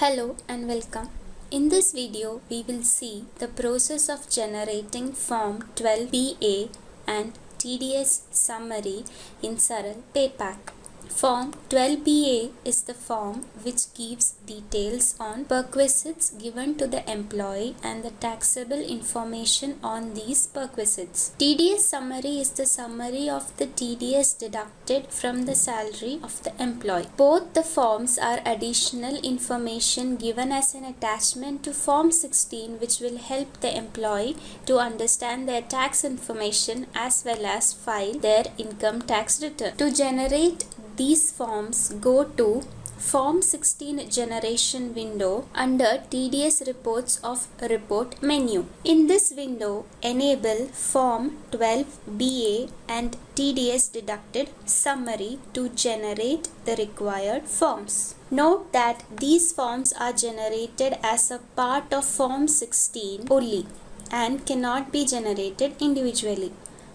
Hello and welcome. In this video, we will see the process of generating Form 12BA and TDS summary in Saral PayPack. Form 12BA is the form which gives details on perquisites given to the employee and the taxable information on these perquisites. TDS summary is the summary of the TDS deducted from the salary of the employee. Both the forms are additional information given as an attachment to Form 16, which will help the employee to understand their tax information as well as file their income tax return. To generate these forms, go to Form 16 generation window under TDS reports of report menu. In this window, enable Form 12BA and TDS deducted summary to generate the required forms. Note that these forms are generated as a part of Form 16 only and cannot be generated individually.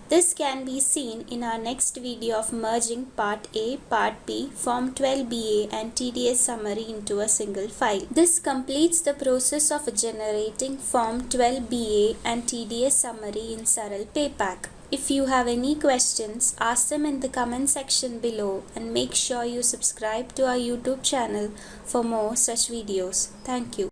This can be seen in our next video of merging Part A, Part B, Form 12BA and TDS summary into a single file. This completes the process of generating Form 12BA and TDS summary in Saral PayPack. If you have any questions, ask them in the comment section below and make sure you subscribe to our YouTube channel for more such videos. Thank you.